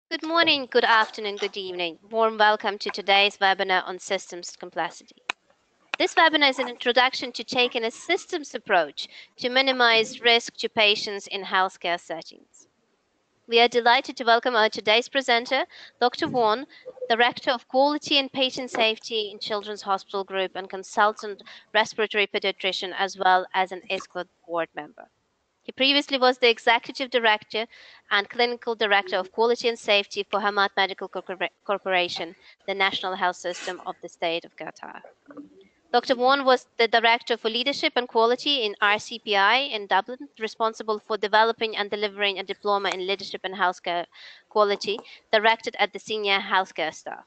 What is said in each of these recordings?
Good morning, good afternoon, good evening. Warm welcome to today's webinar on systems complexity. This webinar is an introduction to taking a systems approach to minimize risk to patients in healthcare settings. We are delighted to welcome our today's presenter, Dr. Vaughan, Director of Quality and Patient Safety in Children's Hospital Group and Consultant Respiratory Pediatrician, as well as an ISQua board member. He previously was the Executive Director and Clinical Director of Quality and Safety for Hamad Medical Corporation, the national health system of the state of Qatar. Dr. Vaughan was the Director for Leadership and Quality in RCPI in Dublin, responsible for developing and delivering a diploma in Leadership and Healthcare Quality directed at the senior healthcare staff,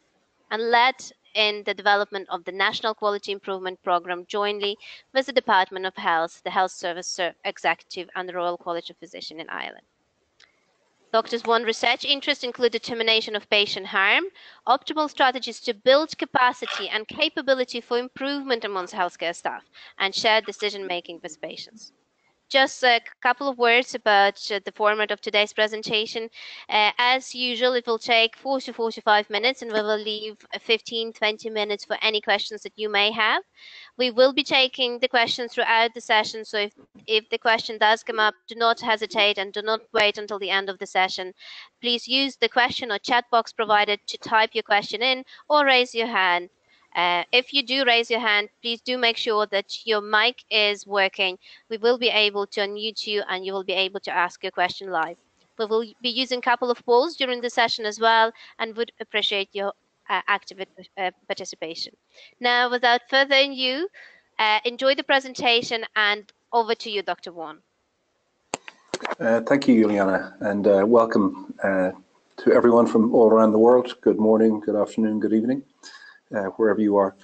and led in the development of the National Quality Improvement Programme jointly with the Department of Health, the Health Service Executive, and the Royal College of Physicians in Ireland. Dr. Vaughan's research interests include determination of patient harm, optimal strategies to build capacity and capability for improvement amongst healthcare staff, and shared decision-making with patients. Just a couple of words about the format of today's presentation. As usual, it will take 40 to 45 minutes, and we will leave 15-20 minutes for any questions that you may have. We will be taking the questions throughout the session, so if the question does come up, do not hesitate and do not wait until the end of the session. Please use the question or chat box provided to type your question in or raise your hand. If you do raise your hand, please do make sure that your mic is working. We will be able to unmute you and you will be able to ask your question live. We will be using a couple of polls during the session as well and would appreciate your active participation. Now, without further ado, enjoy the presentation and over to you, Dr. Vaughan. Thank you, Juliana, and welcome to everyone from all around the world. Good morning, good afternoon, good evening, wherever you are.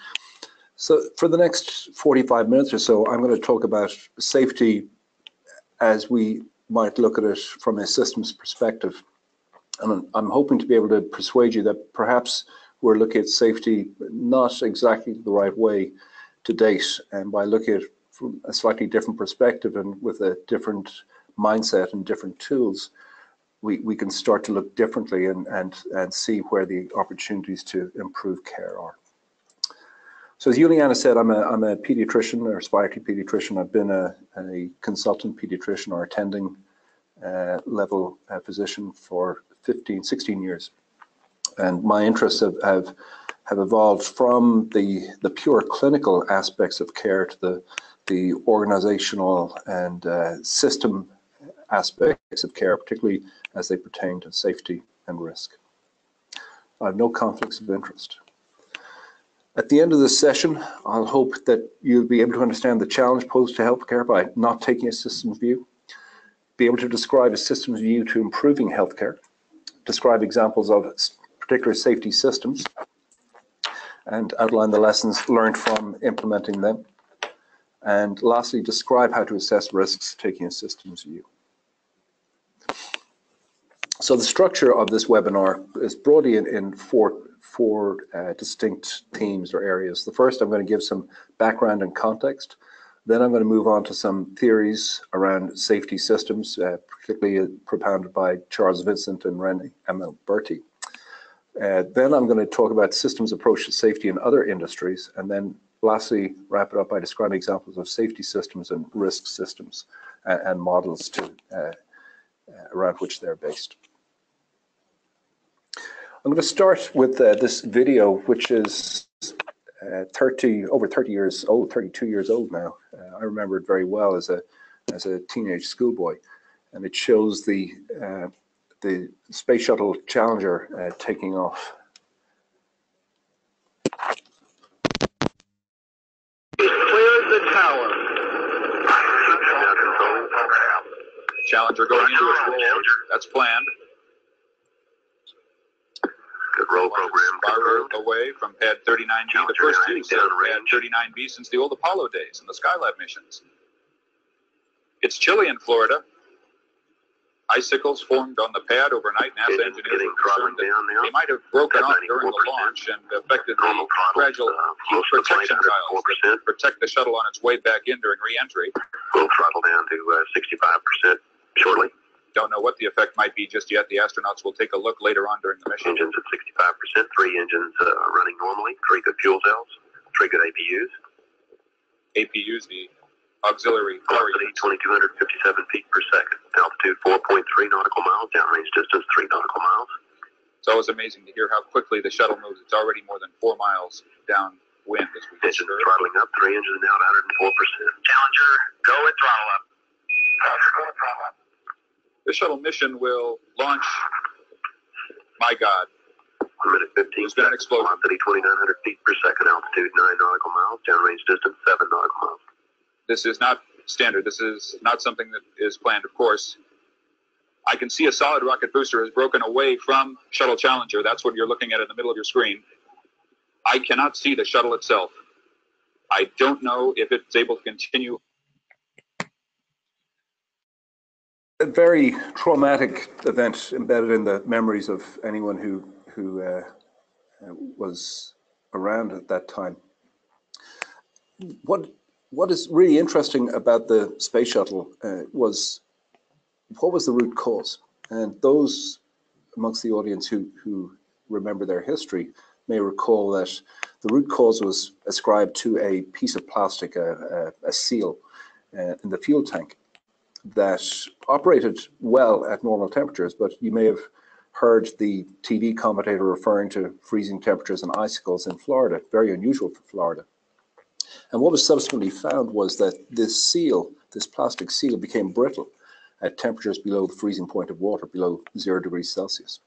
So for the next 45 minutes or so, I'm going to talk about safety as we might look at it from a systems perspective. And I'm hoping to be able to persuade you that perhaps we're looking at safety not exactly the right way to date, and by looking at it from a slightly different perspective and with a different mindset and different tools, we can start to look differently and see where the opportunities to improve care are. So as Juliana said, I'm a pediatrician or respiratory pediatrician. I've been a consultant pediatrician or attending level physician for 16 years. And my interests have evolved from the pure clinical aspects of care to the organizational and system aspects of care, particularly as they pertain to safety and risk. I have no conflicts of interest. At the end of this session, I'll hope that you'll be able to understand the challenge posed to healthcare by not taking a systems view, be able to describe a systems view to improving healthcare, describe examples of particular safety systems, and outline the lessons learned from implementing them. And lastly, describe how to assess risks taking a systems view. So the structure of this webinar is broadly in four distinct themes or areas. The first, I'm going to give some background and context. Then I'm going to move on to some theories around safety systems, particularly propounded by Charles Vincent and René Berti. Then I'm going to talk about systems approach to safety in other industries, and then lastly wrap it up by describing examples of safety systems and risk systems and models around which they're based. I'm going to start with this video, which is over 30 years old, 32 years old now. I remember it very well as a teenage schoolboy, and it shows the Space Shuttle Challenger taking off. Cleared the tower. Challenger going into its roll. That's planned. Good roll program. Far away from pad 39B, the first use of pad 39B since the old Apollo days and the Skylab missions. It's chilly in Florida. Icicles formed on the pad overnight. NASA engineers were concerned that they might have broken off during the launch and affected the fragile heat protection tiles that protect the shuttle on its way back in during re-entry. We'll throttle down to 65% shortly. Don't don't know what the effect might be just yet. The astronauts will take a look later on during the mission. Engines at 65%, 3 engines running normally, 3 good fuel cells, 3 good APUs. APUs, the auxiliary power units. 2,257 feet per second. Altitude 4.3 nautical miles, downrange distance 3 nautical miles. It's always amazing to hear how quickly the shuttle moves. It's already more than 4 miles downwind as we engine throttling up, 3 engines now at 104%. Challenger, go with throttle up. Challenger, go with throttle up. The shuttle mission will launch, my God. 1 minute 15 There's been an explosion. Velocity 2,900 feet per second, altitude 9 nautical miles, downrange distance 7 nautical miles. This is not standard. This is not something that is planned, of course. I can see a solid rocket booster has broken away from Shuttle Challenger. That's what you're looking at in the middle of your screen. I cannot see the shuttle itself. I don't know if it's able to continue. A very traumatic event embedded in the memories of anyone who was around at that time. What is really interesting about the space shuttle was what was the root cause? And those amongst the audience who remember their history may recall that the root cause was ascribed to a piece of plastic, a seal in the fuel tank that operated well at normal temperatures, but you may have heard the TV commentator referring to freezing temperatures and icicles in Florida, very unusual for Florida. And what was subsequently found was that this seal, this plastic seal, became brittle at temperatures below the freezing point of water, below 0 degrees Celsius.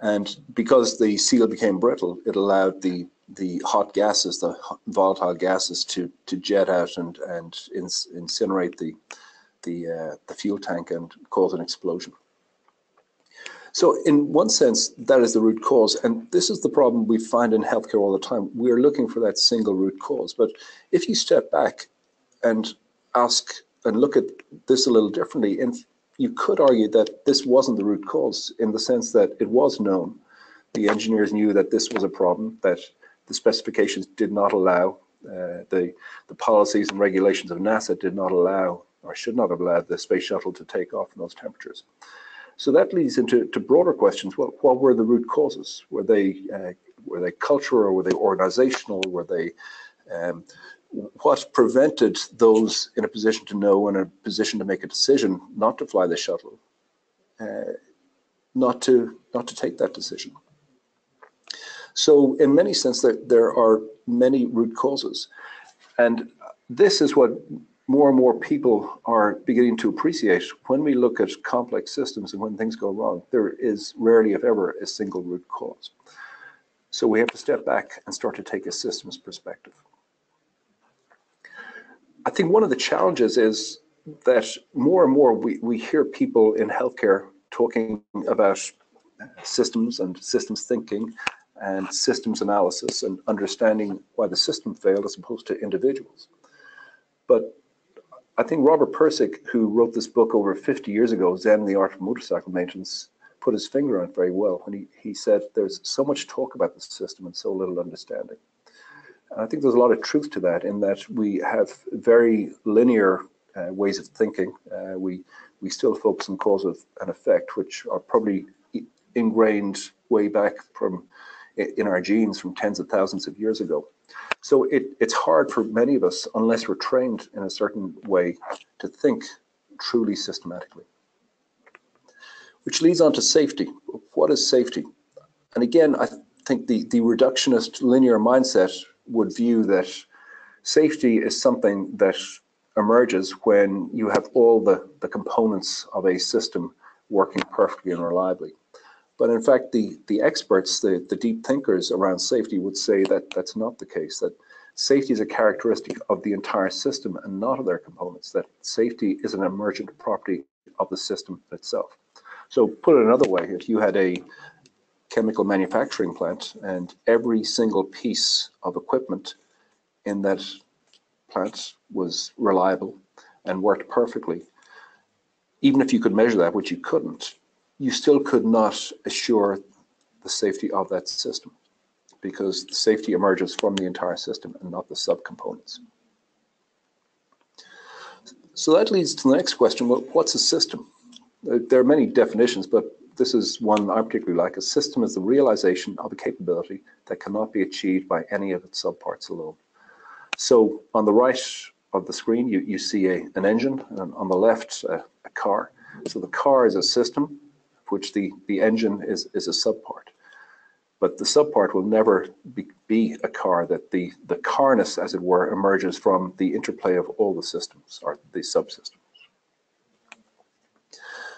And because the seal became brittle, it allowed the hot gases, the volatile gases, to jet out and incinerate the fuel tank and cause an explosion. So in one sense, that is the root cause. And this is the problem we find in healthcare all the time. We're looking for that single root cause. But if you step back and ask and look at this a little differently, and you could argue that this wasn't the root cause in the sense that it was known. The engineers knew that this was a problem, that the specifications did not allow, the policies and regulations of NASA did not allow, or should not have allowed, the space shuttle to take off in those temperatures. So that leads into broader questions. Well, what were the root causes? Were they cultural, or were they organizational? Were they what prevented those in a position to know, in a position to make a decision not to fly the shuttle, not to take that decision? So in many sense, there are many root causes, and this is what more and more people are beginning to appreciate. When we look at complex systems and when things go wrong, there is rarely, if ever, a single root cause. So we have to step back and start to take a systems perspective. I think one of the challenges is that more and more we hear people in healthcare talking about systems and systems thinking and systems analysis and understanding why the system failed as opposed to individuals. But I think Robert Pirsig, who wrote this book over 50 years ago, Zen and the Art of Motorcycle Maintenance, put his finger on it very well when he said there's so much talk about the system and so little understanding. And I think there's a lot of truth to that, in that we have very linear ways of thinking. We still focus on cause and effect, which are probably ingrained way back in our genes from tens of thousands of years ago. So it's hard for many of us, unless we're trained in a certain way, to think truly systematically. Which leads on to safety. What is safety? And again, I think the reductionist linear mindset would view that safety is something that emerges when you have all the components of a system working perfectly and reliably. But in fact, the experts, the deep thinkers around safety would say that that's not the case, that safety is a characteristic of the entire system and not of their components, that safety is an emergent property of the system itself. So put it another way, if you had a chemical manufacturing plant and every single piece of equipment in that plant was reliable and worked perfectly, even if you could measure that, which you couldn't, you still could not assure the safety of that system, because the safety emerges from the entire system and not the subcomponents. So that leads to the next question. Well, what's a system? There are many definitions, but this is one I particularly like. A system is the realization of a capability that cannot be achieved by any of its subparts alone. So on the right of the screen, you see an engine, and on the left, a car. So the car is a system, which the engine is a subpart. But the subpart will never be a car, that the carness, as it were, emerges from the interplay of all the systems, or the subsystems.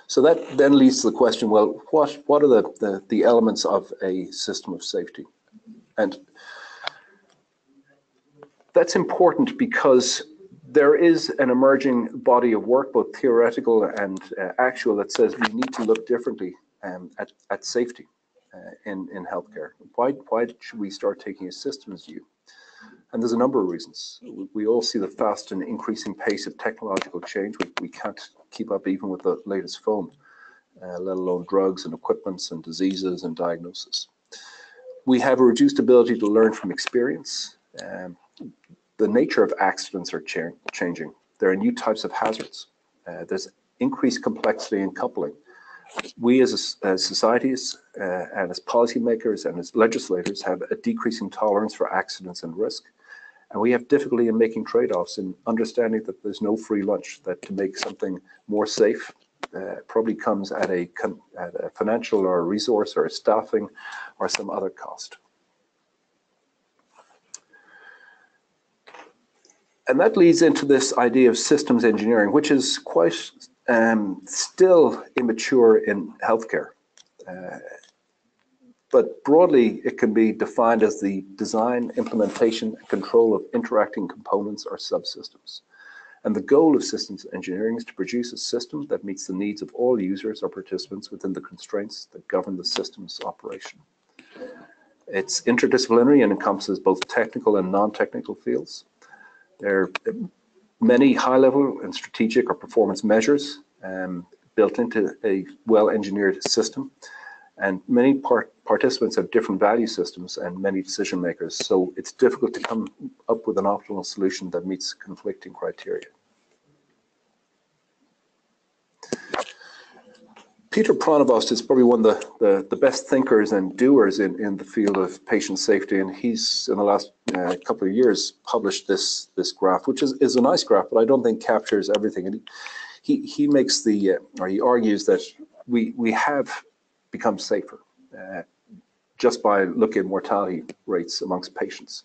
So that then leads to the question, well, what are the elements of a system of safety? And that's important because there is an emerging body of work, both theoretical and actual, that says we need to look differently at safety in healthcare. Why should we start taking a systems view? And there's a number of reasons. We all see the fast and increasing pace of technological change. We can't keep up even with the latest phone, let alone drugs and equipments and diseases and diagnosis. We have a reduced ability to learn from experience. The nature of accidents are changing. There are new types of hazards. There's increased complexity in coupling. We as societies and as policymakers and as legislators have a decreasing tolerance for accidents and risk. And we have difficulty in making trade-offs, in understanding that there's no free lunch, that to make something more safe probably comes at a financial or a resource or a staffing or some other cost. And that leads into this idea of systems engineering, which is quite still immature in healthcare. But broadly, it can be defined as the design, implementation, and control of interacting components or subsystems. And the goal of systems engineering is to produce a system that meets the needs of all users or participants within the constraints that govern the system's operation. It's interdisciplinary and encompasses both technical and non-technical fields. There are many high-level and strategic or performance measures built into a well-engineered system, and many participants have different value systems and many decision makers, so it's difficult to come up with an optimal solution that meets conflicting criteria. Peter Pronovost is probably one of the best thinkers and doers in the field of patient safety, and he's in the last couple of years published this graph, which is a nice graph, but I don't think captures everything. And he makes he argues that we have become safer just by looking at mortality rates amongst patients.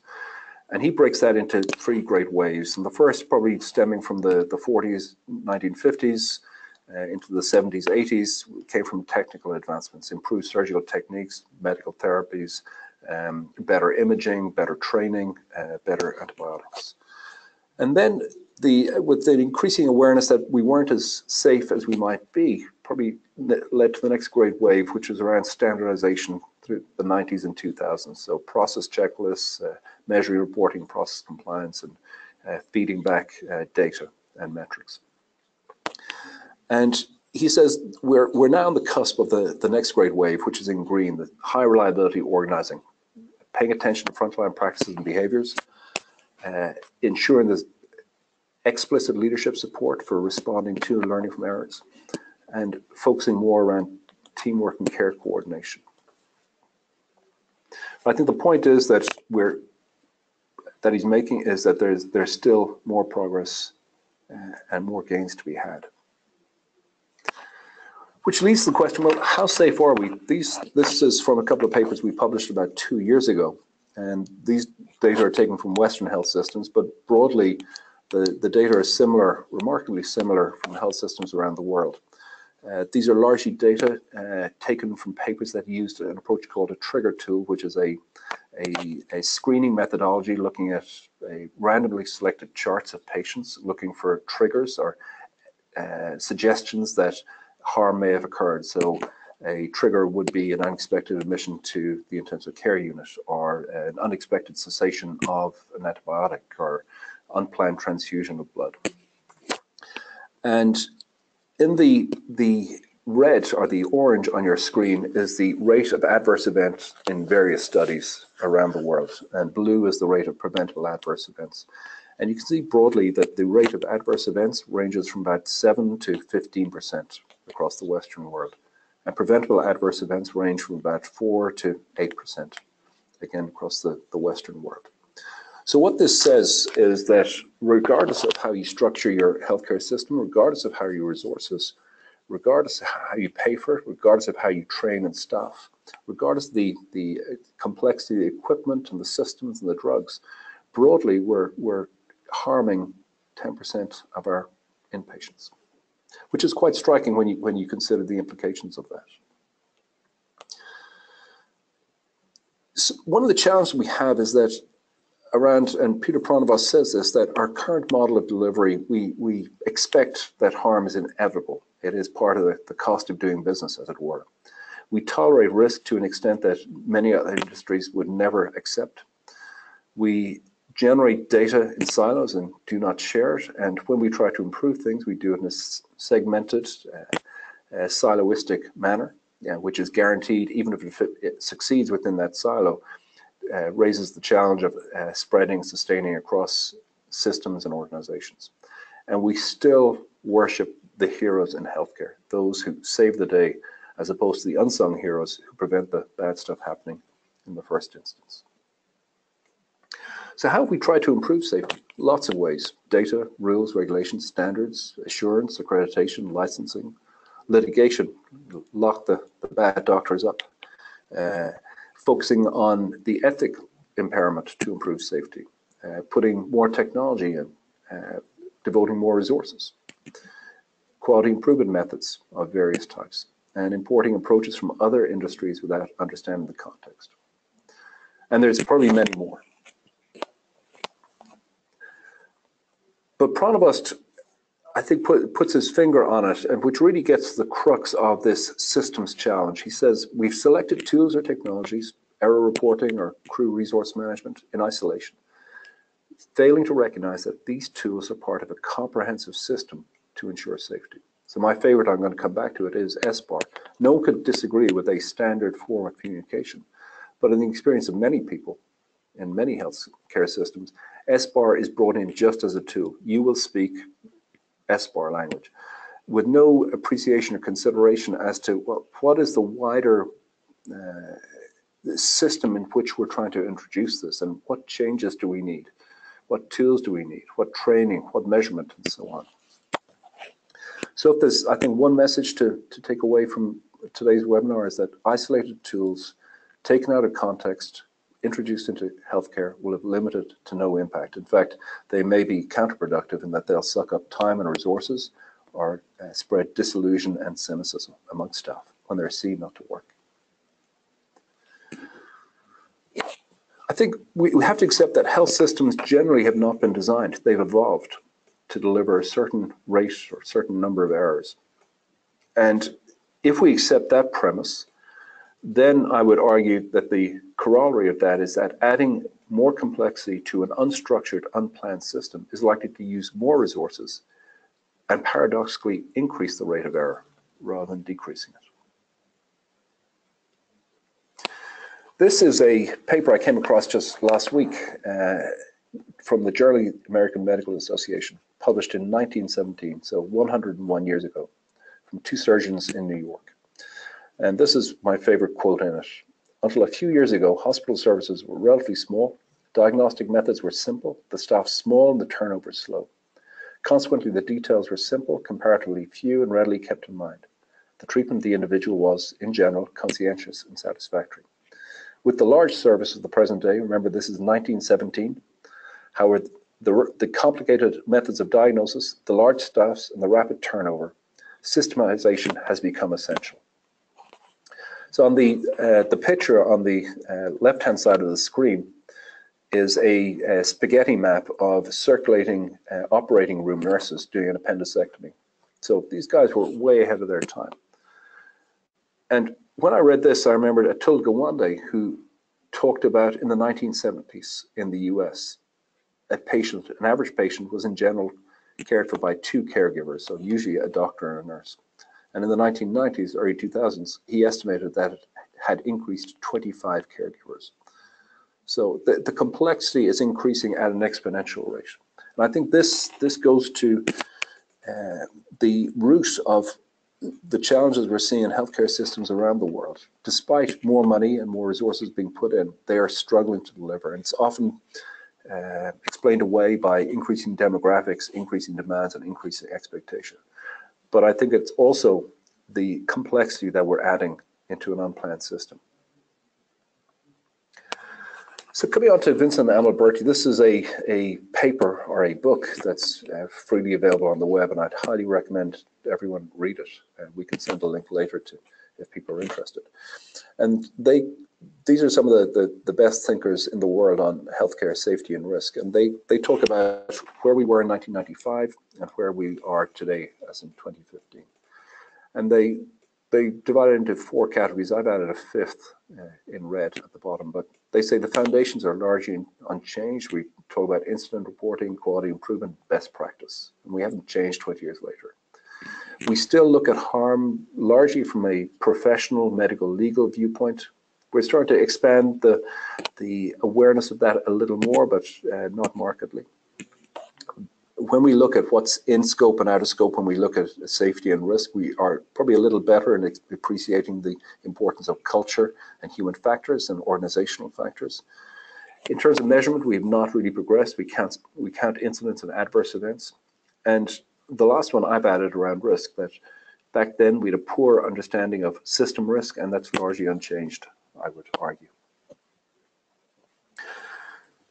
And he breaks that into three great waves. And the first probably stemming from the 40s, 1950s, into the 70s, 80s, came from technical advancements, improved surgical techniques, medical therapies, better imaging, better training, better antibiotics. And then with the increasing awareness that we weren't as safe as we might be, probably led to the next great wave, which was around standardization through the 90s and 2000s. So process checklists, measuring, reporting, process compliance, and feeding back data and metrics. And he says we're now on the cusp of the next great wave, which is in green, the high reliability organizing, paying attention to frontline practices and behaviors, ensuring there's explicit leadership support for responding to and learning from errors, and focusing more around teamwork and care coordination. But I think the point is that he's making is that there's still more progress and more gains to be had. Which leads to the question, well, how safe are we? This is from a couple of papers we published about 2 years ago, and these data are taken from Western health systems, but broadly, the data are similar, remarkably similar from health systems around the world. These are largely data taken from papers that used an approach called a trigger tool, which is a screening methodology looking at randomly selected charts of patients, looking for triggers or suggestions that harm may have occurred. So a trigger would be an unexpected admission to the intensive care unit, or an unexpected cessation of an antibiotic, or unplanned transfusion of blood. And in the red or the orange on your screen is the rate of adverse events in various studies around the world, and blue is the rate of preventable adverse events. And you can see broadly that the rate of adverse events ranges from about 7 to 15% across the Western world. And preventable adverse events range from about 4 to 8%, again, across the Western world. So what this says is that regardless of how you structure your healthcare system, regardless of how you resources, regardless of how you pay for it, regardless of how you train and staff, regardless of the complexity of the equipment and the systems and the drugs, broadly we're harming 10% of our inpatients, which is quite striking when you consider the implications of that. So one of the challenges we have is that around, and Peter Pronovost says this, that our current model of delivery, we expect that harm is inevitable. It is part of the cost of doing business, as it were. We tolerate risk to an extent that many other industries would never accept. We generate data in silos and do not share it. And when we try to improve things, we do it in a segmented, siloistic manner, which is guaranteed, even if it succeeds within that silo, raises the challenge of spreading, sustaining across systems and organizations. And we still worship the heroes in healthcare, those who save the day, as opposed to the unsung heroes who prevent the bad stuff happening in the first instance. So how have we tried to improve safety? Lots of ways: data, rules, regulations, standards, assurance, accreditation, licensing, litigation, lock the bad doctors up, focusing on the ethic impairment to improve safety, putting more technology in, devoting more resources, quality improvement methods of various types, and importing approaches from other industries without understanding the context. And there's probably many more. But Pronovost, I think, puts his finger on it, and which really gets the crux of this systems challenge. He says, we've selected tools or technologies, error reporting or crew resource management, in isolation, failing to recognize that these tools are part of a comprehensive system to ensure safety. So my favorite, I'm going to come back to it, is SBAR. No one could disagree with a standard form of communication, but in the experience of many people in many healthcare systems, SBAR is brought in just as a tool. You will speak SBAR language with no appreciation or consideration as to, well, what is the wider system in which we're trying to introduce this, and what changes do we need? What tools do we need? What training, what measurement, and so on. So if there's, I think, one message to take away from today's webinar is that isolated tools taken out of context, introduced into healthcare, will have limited to no impact. In fact, they may be counterproductive in that they'll suck up time and resources or spread disillusion and cynicism among staff when they're seen not to work. I think we have to accept that health systems generally have not been designed. They've evolved to deliver a certain rate or certain number of errors. And if we accept that premise, then I would argue that the corollary of that is that adding more complexity to an unstructured, unplanned system is likely to use more resources and paradoxically increase the rate of error rather than decreasing it. This is a paper I came across just last week from the Journal of the American Medical Association, published in 1917, so 101 years ago, from two surgeons in New York. And this is my favorite quote in it. Until a few years ago, hospital services were relatively small, diagnostic methods were simple, the staff small, and the turnover slow. Consequently, the details were simple, comparatively few, and readily kept in mind. The treatment of the individual was, in general, conscientious and satisfactory. With the large service of the present day, remember this is 1917, however, the complicated methods of diagnosis, the large staffs, and the rapid turnover, systematization has become essential. So on the picture on the left-hand side of the screen is a spaghetti map of circulating operating room nurses doing an appendicectomy. So these guys were way ahead of their time. And when I read this, I remembered Atul Gawande, who talked about in the 1970s in the US, an average patient was in general cared for by 2 caregivers, so usually a doctor and a nurse. And in the 1990s, early 2000s, he estimated that it had increased to 25 caregivers. So the complexity is increasing at an exponential rate. And I think this goes to the root of the challenges we're seeing in healthcare systems around the world. Despite more money and more resources being put in, they are struggling to deliver. And it's often explained away by increasing demographics, increasing demands, and increasing expectation. But I think it's also the complexity that we're adding into an unplanned system. So coming on to Vincent Amelberti, this is a paper or a book that's freely available on the web, and I'd highly recommend everyone read it. And we can send a link later to if people are interested. And these are some of the best thinkers in the world on healthcare safety and risk. And they talk about where we were in 1995 and where we are today as in 2015. And they divide it into 4 categories. I've added a 5th in red at the bottom, but they say the foundations are largely unchanged. We talk about incident reporting, quality improvement, best practice, and we haven't changed 20 years later. We still look at harm largely from a professional, medical, legal viewpoint. We're starting to expand the awareness of that a little more, but not markedly. When we look at what's in scope and out of scope, when we look at safety and risk, we are probably a little better in appreciating the importance of culture and human factors and organizational factors. In terms of measurement, we have not really progressed. We count incidents and adverse events. And the last one I've added around risk, that back then we had a poor understanding of system risk, and that's largely unchanged, I would argue.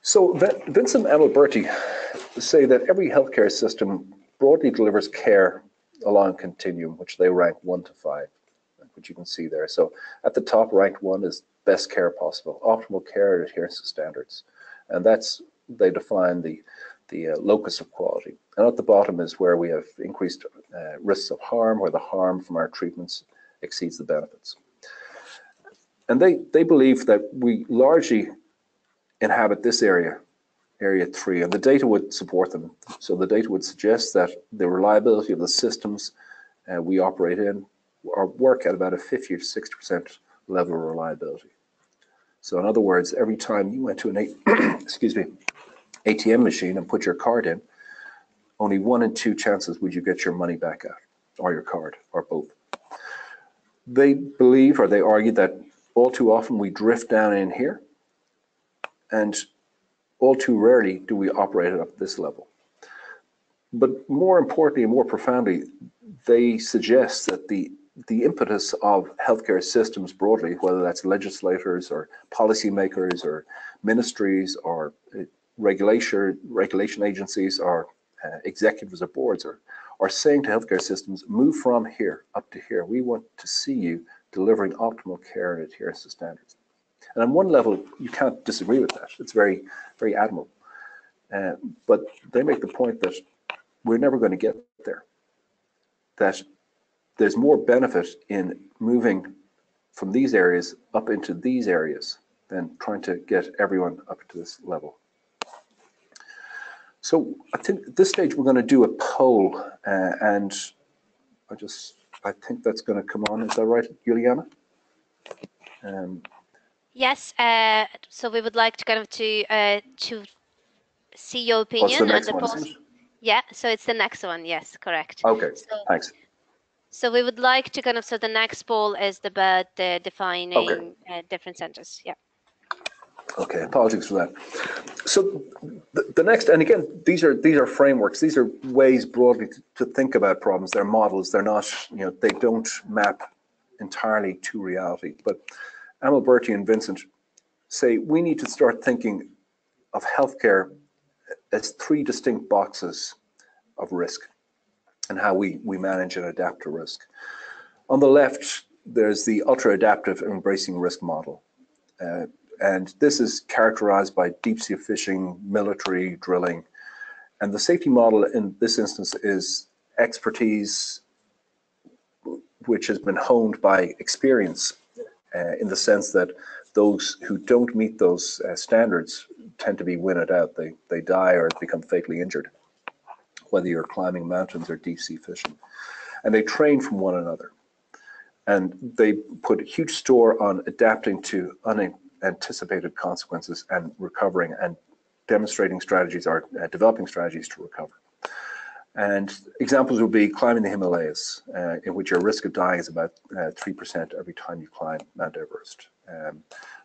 So Vincent Amelberti say that every healthcare system broadly delivers care along a continuum, which they rank 1 to 5, which you can see there. So at the top, ranked 1 is best care possible, optimal care and adherence to standards. And they define the locus of quality. And at the bottom is where we have increased risks of harm, where the harm from our treatments exceeds the benefits. And they believe that we largely inhabit this area 3, and the data would support them. So the data would suggest that the reliability of the systems we operate in work at about a 50 to 60% level of reliability. So in other words, every time you went to an excuse me, ATM machine and put your card in, only 1 in 2 chances would you get your money back out, or your card, or both. They believe, or they argue, that all too often we drift down in here, and all too rarely do we operate at this level. But more importantly and more profoundly, they suggest that the impetus of healthcare systems broadly, whether that's legislators or policymakers or ministries or regulation agencies or executives or boards, are saying to healthcare systems, move from here up to here. We want to see you delivering optimal care and adherence to standards. And on one level, you can't disagree with that. It's very, very admirable. But they make the point that we're never going to get there, that there's more benefit in moving from these areas up into these areas than trying to get everyone up to this level. So I think at this stage we're going to do a poll, and I think that's going to come on. Is that right, Juliana? Yes. So we would like to kind of to see your opinion. What's the next one? Yeah. So it's the next one. Yes, correct. Okay. Thanks. So we would like to kind of, so the next poll is about defining different centers. Yeah. Okay, apologies for that. So the next, and again, these are frameworks. These are ways broadly to think about problems. They're models. They're not, they don't map entirely to reality. But Amelberti and Vincent say we need to start thinking of healthcare as 3 distinct boxes of risk and how we manage and adapt to risk. On the left, there's the ultra-adaptive embracing risk model. And this is characterized by deep sea fishing, military drilling. And the safety model in this instance is expertise which has been honed by experience, in the sense that those who don't meet those standards tend to be winnowed out. They die or become fatally injured, whether you're climbing mountains or deep sea fishing. And they train from one another. And they put huge store on adapting to unanticipated consequences and recovering and demonstrating strategies or developing strategies to recover. And examples would be climbing the Himalayas, in which your risk of dying is about 3% every time you climb Mount Everest.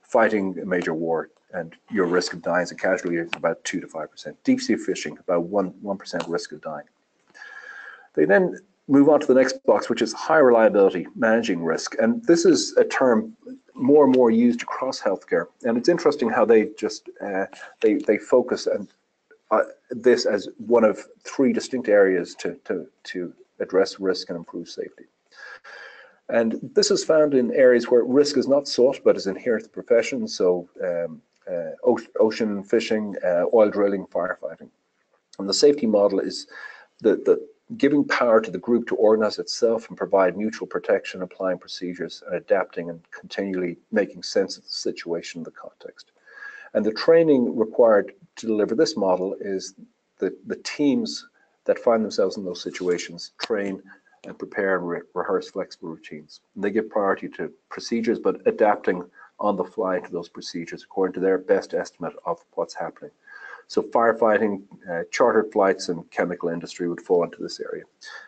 Fighting a major war, and your risk of dying as a casualty is about 2 to 5%. Deep sea fishing, about 1% risk of dying. They then move on to the next box, which is high reliability, managing risk. And this is a term more and more used across healthcare. And it's interesting how they just, they focus and this as one of 3 distinct areas to address risk and improve safety. And this is found in areas where risk is not sought but is inherent to the profession, so ocean fishing, oil drilling, firefighting. And the safety model is the giving power to the group to organize itself and provide mutual protection, applying procedures and adapting and continually making sense of the situation and the context. And the training required to deliver this model is the teams that find themselves in those situations train and prepare and rehearse flexible routines. And they give priority to procedures, but adapting on the fly to those procedures according to their best estimate of what's happening. So firefighting, chartered flights, and chemical industry would fall into this area.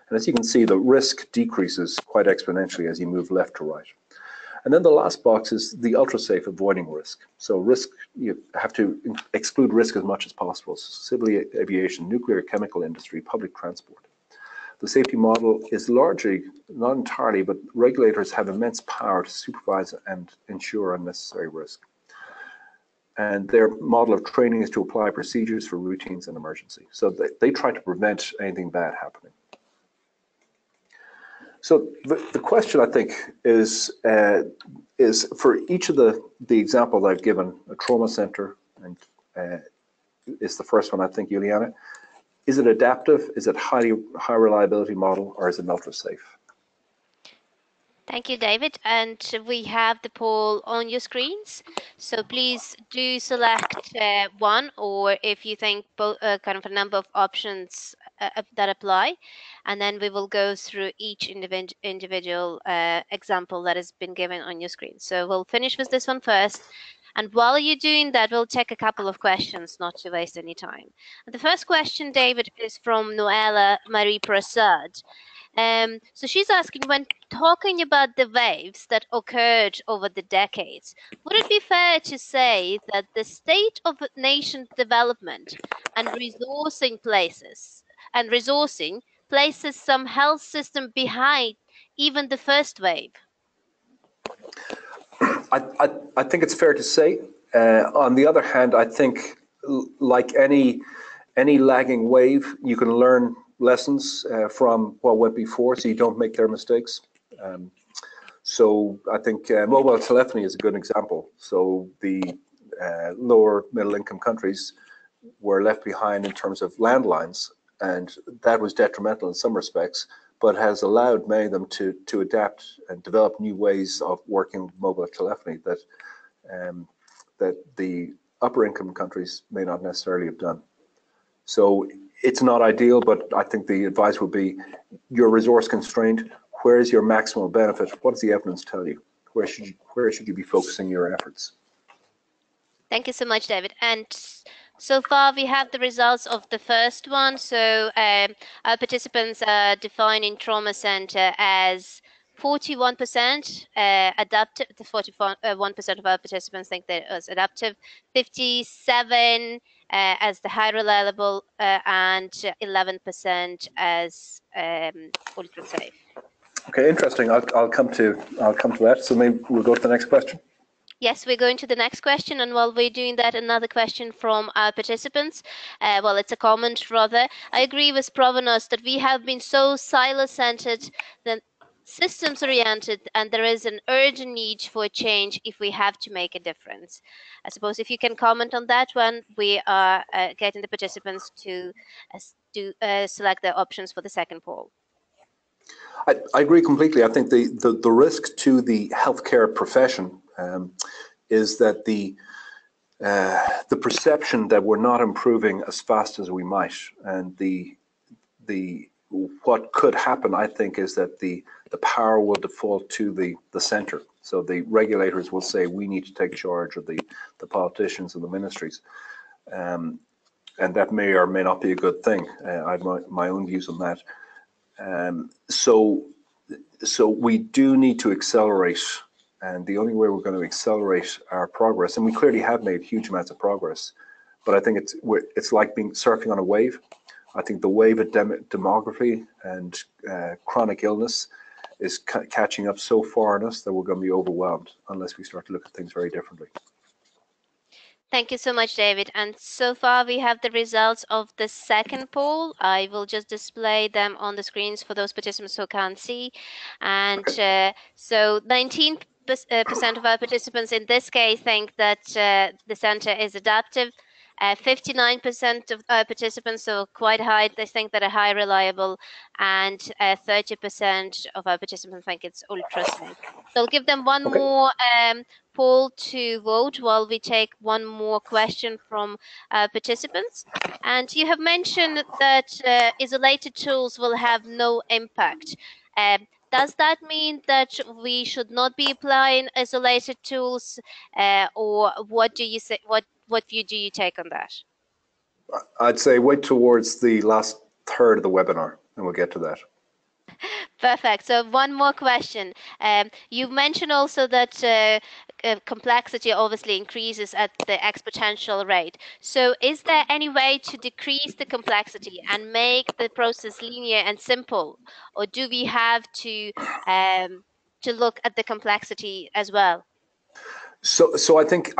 And as you can see, the risk decreases quite exponentially as you move left to right. And then the last box is the ultra-safe, avoiding risk. So risk, you have to exclude risk as much as possible. So civil aviation, nuclear, chemical industry, public transport. The safety model is largely, not entirely, but regulators have immense power to supervise and ensure unnecessary risk. And their model of training is to apply procedures for routines and emergency. So they try to prevent anything bad happening. So the question, I think, is for each of the examples I've given, a trauma center and is the first one, I think, Juliana. Is it adaptive? Is it high reliability model, or is it ultra safe? Thank you, David. And we have the poll on your screens. So please do select one, or if you think both, kind of a number of options that apply. And then we will go through each individual example that has been given on your screen. So we'll finish with this one first. And while you're doing that, we'll check a couple of questions, not to waste any time. The first question, David, is from Noella Marie Prasad. So she's asking, when talking about the waves that occurred over the decades, would it be fair to say that the state of nation development and resourcing places some health system behind even the first wave? I think it's fair to say. On the other hand, I think like any lagging wave, you can learn lessons from what went before, so you don't make their mistakes. So I think mobile telephony is a good example. So the lower middle income countries were left behind in terms of landlines, and that was detrimental in some respects, but has allowed many of them to adapt and develop new ways of working with mobile telephony that the upper income countries may not necessarily have done. So it's not ideal, but I think the advice would be, you're resource constrained. Where is your maximal benefit? What does the evidence tell you? Where should you be focusing your efforts? Thank you so much, David. And so far, we have the results of the first one. So our participants are defining trauma center as 41% adaptive. 41% of our participants think that it was adaptive. 57 as the high reliable, and 11% as ultra safe. Okay, interesting. I'll come to that. So maybe we'll go to the next question. Yes, we're going to the next question, and while we're doing that, another question from our participants. Well, it's a comment rather. I agree with Provanos that we have been so silo-centered than systems-oriented, and there is an urgent need for change if we have to make a difference. I suppose if you can comment on that one, we are getting the participants to select their options for the second poll. I agree completely. I think the risk to the healthcare profession is that the perception that we're not improving as fast as we might, and what could happen, I think, is that the power will default to the center. So the regulators will say we need to take charge, of the politicians and the ministries. and that may or may not be a good thing. I have my own views on that. So we do need to accelerate, and the only way we're going to accelerate our progress, and we clearly have made huge amounts of progress, but I think it's like being surfing on a wave. I think the wave of demography and chronic illness is catching up so far on us that we're going to be overwhelmed unless we start to look at things very differently. Thank you so much, David. And so far, we have the results of the second poll. I will just display them on the screens for those participants who can't see. And so 19% of our participants in this case think that the center is adaptive. 59% of participants, so quite high, they think that are high reliable, and 30% of our participants think it's ultra safe. So I'll give them one more poll to vote while we take one more question from participants. And you have mentioned that isolated tools will have no impact. Does that mean that we should not be applying isolated tools, or what do you say? What view do you take on that? I'd say wait towards the last third of the webinar, and we'll get to that. Perfect. So one more question. You mentioned also that complexity obviously increases at the exponential rate. So is there any way to decrease the complexity and make the process linear and simple, or do we have to look at the complexity as well? So I think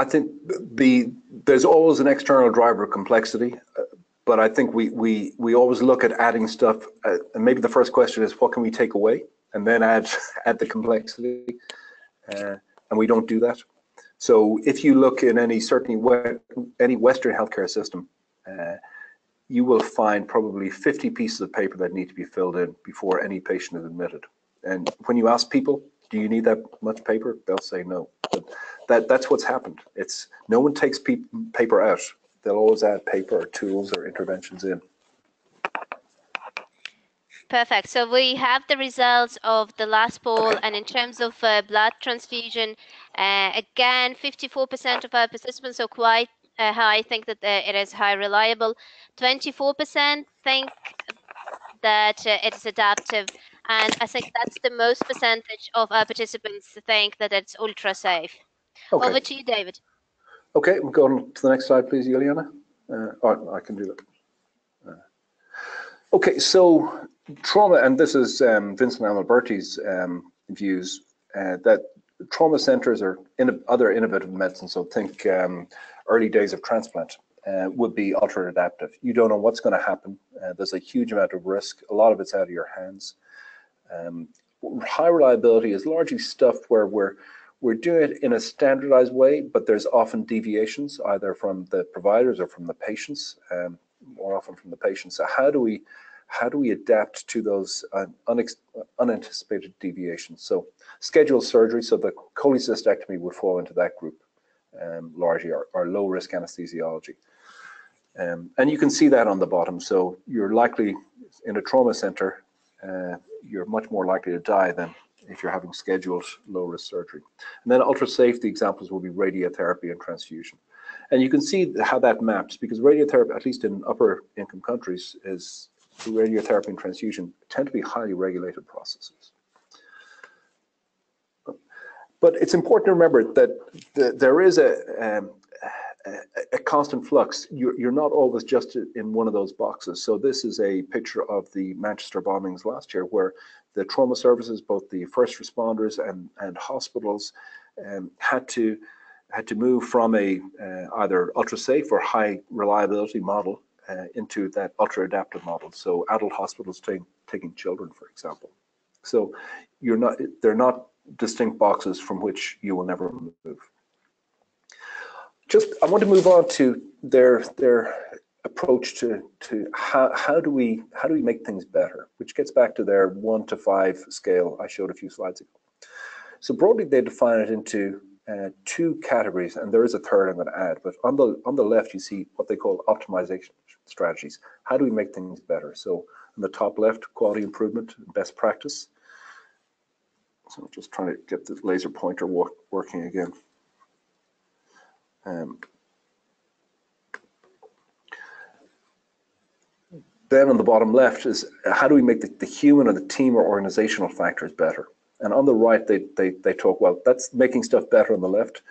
there's always an external driver of complexity, but I think we always look at adding stuff, and maybe the first question is what can we take away, and then add the complexity, and we don't do that. So if you look in any Western healthcare system, you will find probably 50 pieces of paper that need to be filled in before any patient is admitted. And when you ask people, do you need that much paper? They'll say no. But that's what's happened. It's no one takes paper out. They'll always add paper or tools or interventions in. Perfect. So we have the results of the last poll, and in terms of blood transfusion, again, 54% of our participants are quite high, think that it is high reliable. 24% think that it is adaptive, and I think that's the most percentage of our participants think that it's ultra safe. Okay. Over to you, David. Okay, we'll go on to the next slide, please, Juliana. I can do that. Okay, so trauma, and this is Vincent Alberti's views, that trauma centers or other innovative medicine, so think early days of transplant, would be ultra adaptive. You don't know what's going to happen. There's a huge amount of risk. A lot of it's out of your hands. High reliability is largely stuff where we're doing it in a standardized way, but there's often deviations either from the providers or from the patients, more often from the patients. So how do we adapt to those unanticipated deviations? So scheduled surgery, so the cholecystectomy would fall into that group, largely, or low risk anesthesiology. And you can see that on the bottom. So you're likely in a trauma center, you're much more likely to die than if you're having scheduled low-risk surgery. And then ultra-safe, the examples will be radiotherapy and transfusion. And you can see how that maps, because radiotherapy, at least in upper-income countries, is radiotherapy and transfusion tend to be highly regulated processes. But it's important to remember that there is a constant flux. You're not always just in one of those boxes. So this is a picture of the Manchester bombings last year, where the trauma services, both the first responders and hospitals, had to move from a either ultra safe or high reliability model into that ultra adaptive model. So adult hospitals taking children, for example. So they're not distinct boxes from which you will never move. I want to move on to their approach to how do we make things better, which gets back to their 1 to 5 scale I showed a few slides ago. So broadly, they define it into 2 categories, and there is a third I'm going to add. But on the left, you see what they call optimization strategies. How do we make things better? So on the top left, quality improvement, best practice. So I'm just trying to get the laser pointer working again. then on the bottom left is how do we make the human or the team or organizational factors better? And on the right, they talk, well, that's making stuff better on the left.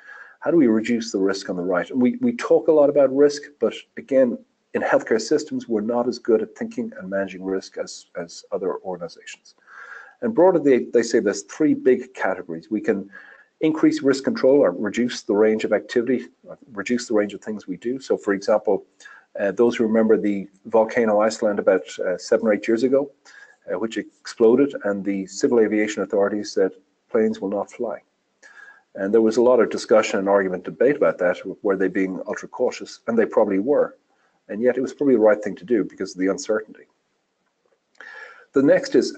How do we reduce the risk on the right? And we talk a lot about risk, but again, in healthcare systems, we're not as good at thinking and managing risk as other organizations. And broadly, they say there's three big categories. We can increase risk control or reduce the range of activity, reduce the range of things we do. So for example, those who remember the volcano Iceland about 7 or 8 years ago, which exploded, and the civil aviation authorities said planes will not fly. And there was a lot of discussion and argument, debate about that. Were they being ultra cautious? And they probably were. And yet it was probably the right thing to do because of the uncertainty. The next is,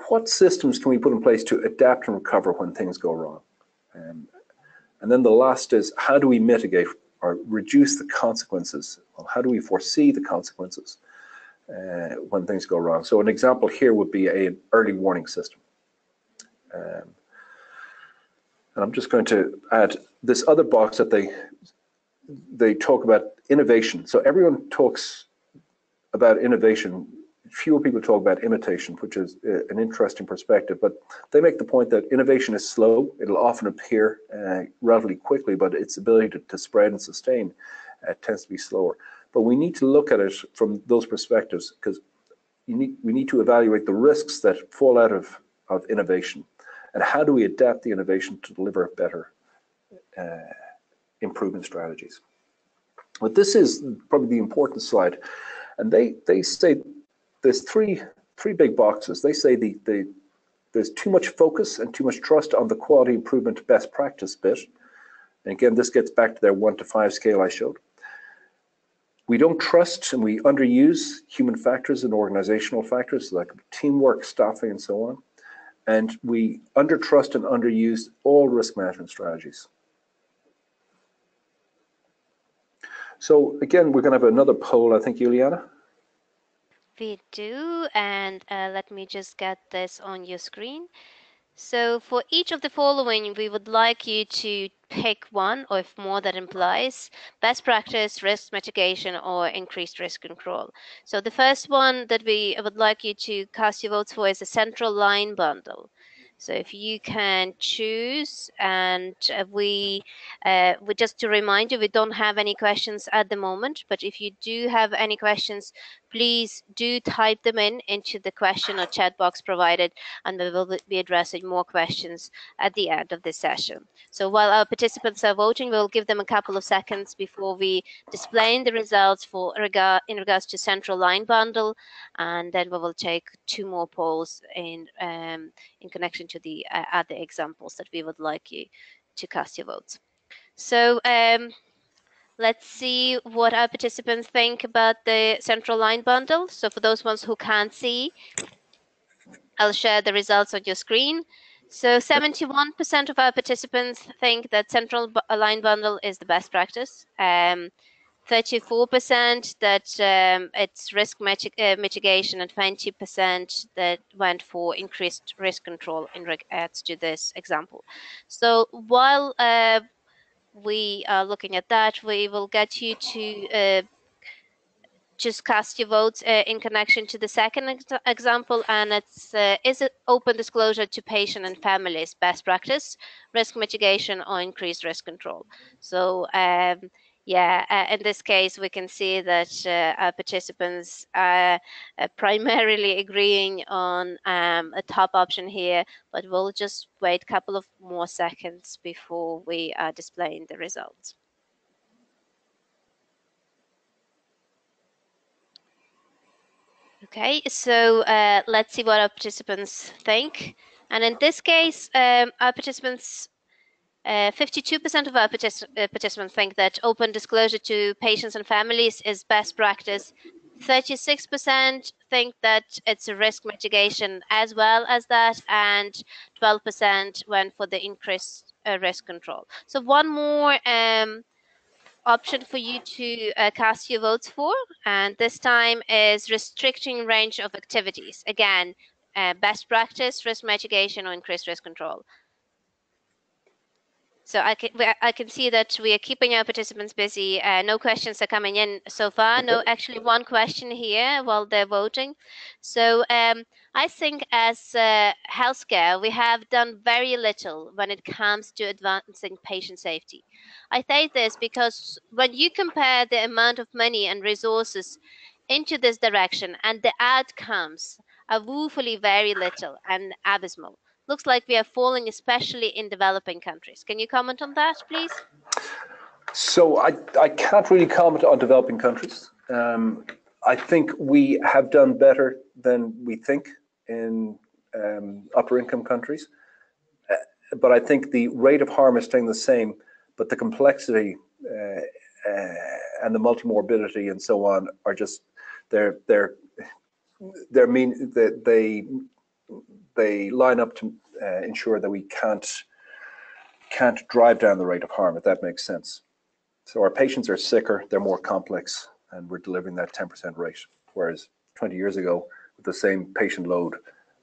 what systems can we put in place to adapt and recover when things go wrong? And then the last is, how do we mitigate or reduce the consequences? Well, how do we foresee the consequences when things go wrong? So an example here would be an early warning system. And I'm just going to add this other box that they talk about innovation. So everyone talks about innovation. Fewer people talk about imitation, which is an interesting perspective, but they make the point that innovation is slow. It'll often appear relatively quickly, but its ability to spread and sustain tends to be slower. But we need to look at it from those perspectives, because we need to evaluate the risks that fall out of innovation, and how do we adapt the innovation to deliver better improvement strategies. But this is probably the important slide, and they say there's three big boxes. They say there's too much focus and too much trust on the quality improvement best practice bit. And again, this gets back to their 1 to 5 scale I showed. We don't trust and we underuse human factors and organizational factors like teamwork, staffing, and so on. And we undertrust and underuse all risk management strategies. So again, we're going to have another poll, I think, Juliana. We do, and let me just get this on your screen. So for each of the following, we would like you to pick one, or if more, that implies best practice, risk mitigation, or increased risk control. So the first one that we would like you to cast your votes for is a central line bundle. So if you can choose, and we just to remind you, we don't have any questions at the moment, but if you do have any questions, please do type them into the question or chat box provided, and we will be addressing more questions at the end of this session. So while our participants are voting, we'll give them a couple of seconds before we display the results in regards to central line bundle, and then we will take 2 more polls in connection to the other examples that we would like you to cast your votes. So let's see what our participants think about the central line bundle. So for those ones who can't see, I'll share the results on your screen. So 71% of our participants think that central line bundle is the best practice. 34% that it's risk mitigation, and 20% that went for increased risk control in regards to this example. So while we are looking at that, we will get you to just cast your votes in connection to the second example, and it's is it open disclosure to patient and families best practice, risk mitigation, or increased risk control. So yeah, in this case, we can see that our participants are primarily agreeing on a top option here, but we'll just wait a couple of more seconds before we are displaying the results. Okay, so let's see what our participants think. And in this case, our participants, 52% of our participants think that open disclosure to patients and families is best practice. 36% think that it's a risk mitigation as well as that, and 12% went for the increased risk control. So one more option for you to cast your votes for, and this time is restricting range of activities. Again, best practice, risk mitigation, or increased risk control. So I can see that we are keeping our participants busy. No questions are coming in so far. No, actually one question here while they're voting. So I think as healthcare, we have done very little when it comes to advancing patient safety. I say this because when you compare the amount of money and resources into this direction and the outcomes are woefully very little and abysmal. Looks like we are falling, especially in developing countries. Can you comment on that, please? So I can't really comment on developing countries. I think we have done better than we think in upper income countries. But I think the rate of harm is staying the same, but the complexity and the multimorbidity and so on are just they line up to ensure that we can't drive down the rate of harm, if that makes sense. So our patients are sicker, they're more complex, and we're delivering that 10% rate. Whereas 20 years ago, with the same patient load,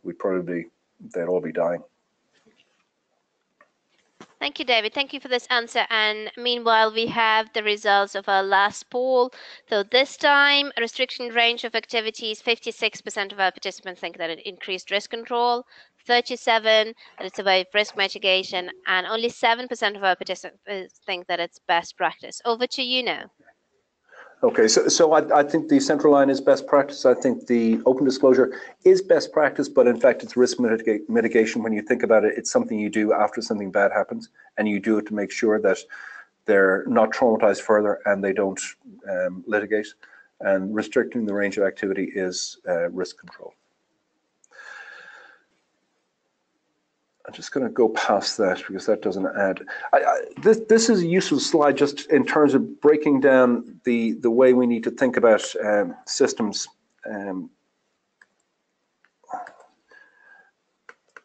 they'd all be dying. Thank you, David. Thank you for this answer. And meanwhile, we have the results of our last poll. So this time, restriction range of activities, 56% of our participants think that it increased risk control, 37% that it's about risk mitigation, and only 7% of our participants think that it's best practice. Over to you now. Okay, so I think the central line is best practice. I think the open disclosure is best practice, but in fact it's risk mitigation. When you think about it, it's something you do after something bad happens, and you do it to make sure that they're not traumatized further and they don't litigate. And restricting the range of activity is risk control. I'm just going to go past that because that doesn't add. This is a useful slide just in terms of breaking down the way we need to think about systems.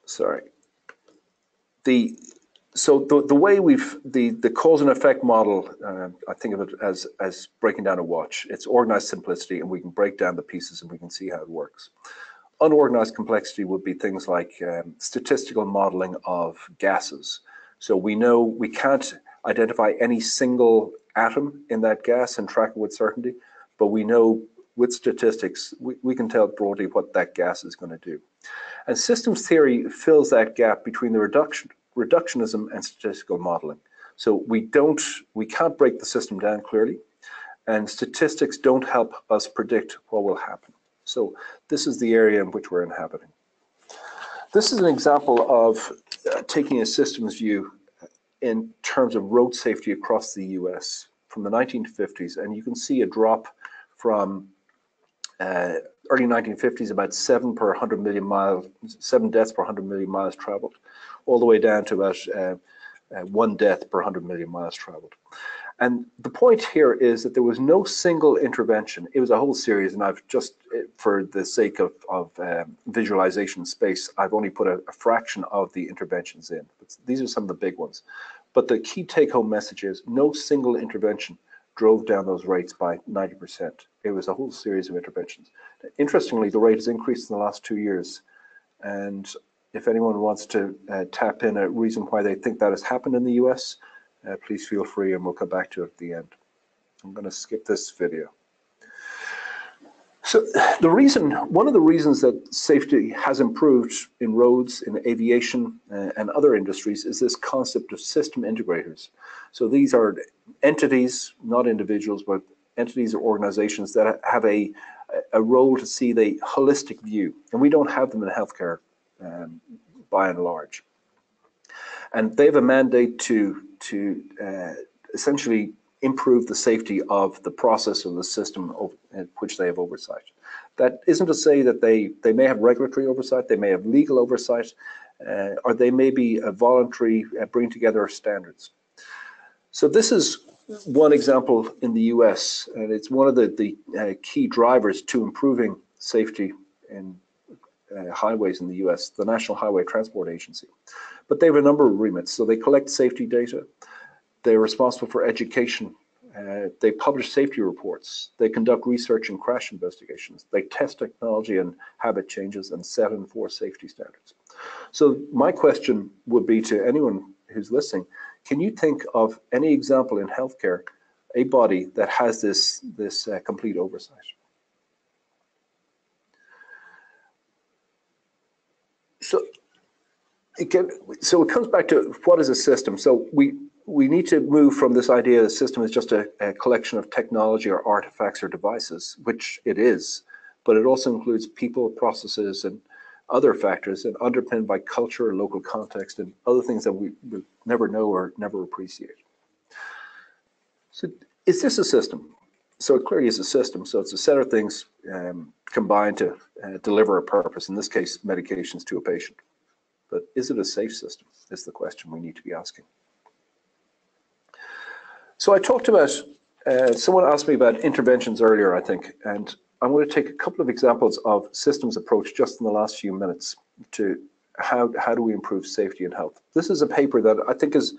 Sorry. So the way the cause and effect model, I think of it as breaking down a watch. It's organized simplicity, and we can break down the pieces and we can see how it works. Unorganized complexity would be things like statistical modeling of gases. So we know we can't identify any single atom in that gas and track it with certainty, but we know with statistics, we can tell broadly what that gas is going to do. And systems theory fills that gap between the reductionism and statistical modeling. So we can't break the system down clearly, and statistics don't help us predict what will happen. So this is the area in which we're inhabiting. This is an example of taking a systems view in terms of road safety across the US from the 1950s. And you can see a drop from early 1950s, about 7 deaths per 100 million miles traveled, all the way down to about 1 death per 100 million miles traveled. And the point here is that there was no single intervention. It was a whole series, and I've just, for the sake of visualization space, I've only put a fraction of the interventions in. These are some of the big ones. But the key take-home message is no single intervention drove down those rates by 90%. It was a whole series of interventions. Interestingly, the rate has increased in the last 2 years. And if anyone wants to tap in a reason why they think that has happened in the US, please feel free, and we'll come back to it at the end. I'm going to skip this video. So one of the reasons that safety has improved in roads, in aviation, and other industries is this concept of system integrators. So these are entities, not individuals, but entities or organizations that have a role to see the holistic view. And we don't have them in healthcare by and large. And they have a mandate to essentially improve the safety of the process or the system in which they have oversight. That isn't to say that they may have regulatory oversight, they may have legal oversight, or they may be a voluntary bring together of standards. So this is one example in the US, and it's one of the key drivers to improving safety in highways in the US, the National Highway Transport Agency. But they have a number of remits. So they collect safety data, they're responsible for education, they publish safety reports, they conduct research and crash investigations, they test technology and habit changes, and set and enforce safety standards. So my question would be to anyone who's listening, can you think of any example in healthcare, a body that has this complete oversight? So it comes back to what is a system. So we need to move from this idea that a system is just a collection of technology or artifacts or devices, which it is, but it also includes people, processes, and other factors, and underpinned by culture, local context, and other things that we will never know or never appreciate. So is this a system? So it clearly is a system. So it's a set of things combined to deliver a purpose, in this case, medications to a patient. But is it a safe system, is the question we need to be asking. So I talked about, someone asked me about interventions earlier, I think, and I'm going to take a couple of examples of systems approach just in the last few minutes to how do we improve safety and health. This is a paper that I think is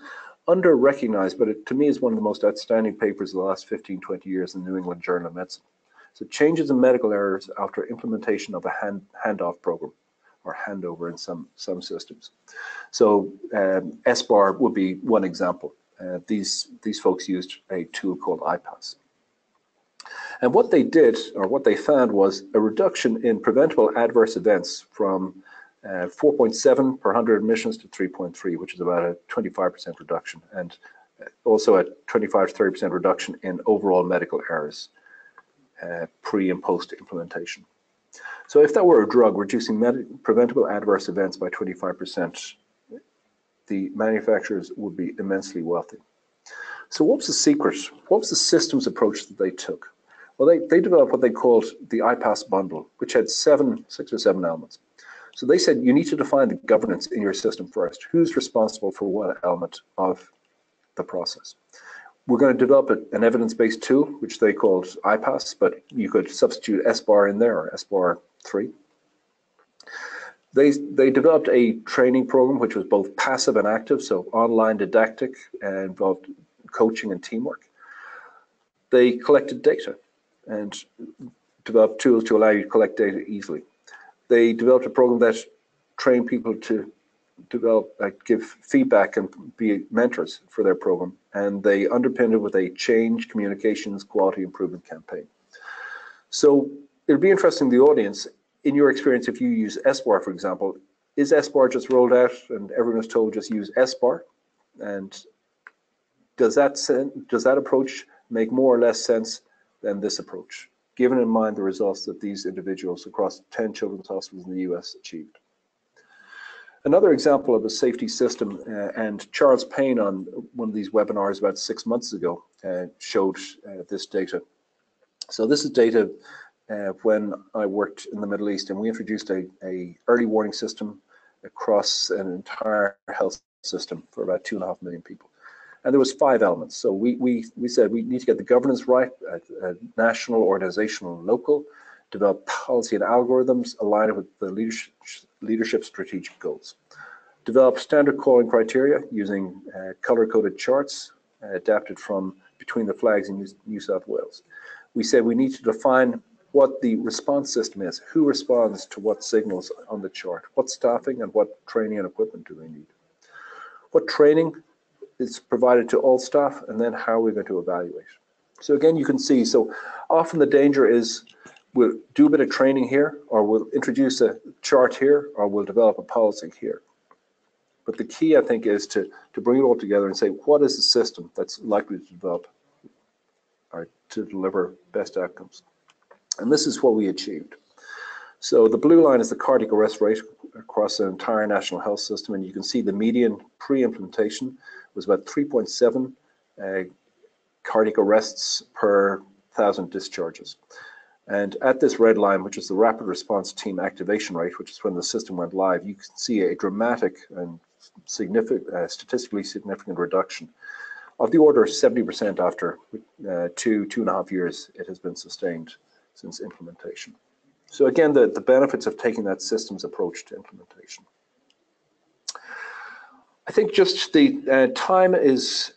under-recognized, but it, to me, is one of the most outstanding papers of the last 15, 20 years in the New England Journal of Medicine. So changes in medical errors after implementation of a handoff program, or handover in some systems. So SBAR would be one example. These folks used a tool called IPAS. And what they did, or what they found, was a reduction in preventable adverse events from 4.7 per 100 admissions to 3.3, which is about a 25% reduction, and also a 25 to 30% reduction in overall medical errors pre and post implementation. So if that were a drug, reducing preventable adverse events by 25%, the manufacturers would be immensely wealthy. So what was the secret? What was the systems approach that they took? Well, they developed what they called the IPAS bundle, which had 6 or 7 elements. So they said you need to define the governance in your system first. Who's responsible for what element of the process? We're going to develop an evidence-based tool, which they called IPAS, but you could substitute SBAR in there, or SBAR 3. They developed a training program which was both passive and active, so online didactic, and involved coaching and teamwork. They collected data and developed tools to allow you to collect data easily. They developed a program that trained people to develop, give feedback and be mentors for their program, and they underpinned it with a change communications quality improvement campaign. So it'll be interesting to the audience, in your experience, if you use SBAR, for example, is SBAR just rolled out and everyone is told just use SBAR? And does that approach make more or less sense than this approach, given in mind the results that these individuals across 10 children's hospitals in the US achieved? Another example of a safety system, and Charles Payne on one of these webinars about 6 months ago showed this data. So this is data when I worked in the Middle East, and we introduced a early warning system across an entire health system for about 2.5 million people. And there was 5 elements. So we said we need to get the governance right at national, organizational, and local, develop policy and algorithms aligned with the leadership strategic goals, develop standard calling criteria using color-coded charts adapted from Between the Flags in New South Wales. We said we need to define what the response system is, who responds to what signals on the chart, what staffing and what training and equipment do they need, what training is provided to all staff, and then how are we going to evaluate. So again, you can see, so often the danger is we'll do a bit of training here, or we'll introduce a chart here, or we'll develop a policy here. But the key, I think, is to bring it all together and say, what is the system that's likely to develop or to deliver best outcomes? And this is what we achieved. So the blue line is the cardiac arrest rate across the entire national health system, and you can see the median pre-implementation was about 3.7 cardiac arrests per 1,000 discharges. And at this red line, which is the rapid response team activation rate, which is when the system went live, you can see a dramatic and significant, statistically significant reduction of the order of 70% after 2.5 years it has been sustained since implementation. So again, the benefits of taking that systems approach to implementation. I think just the time is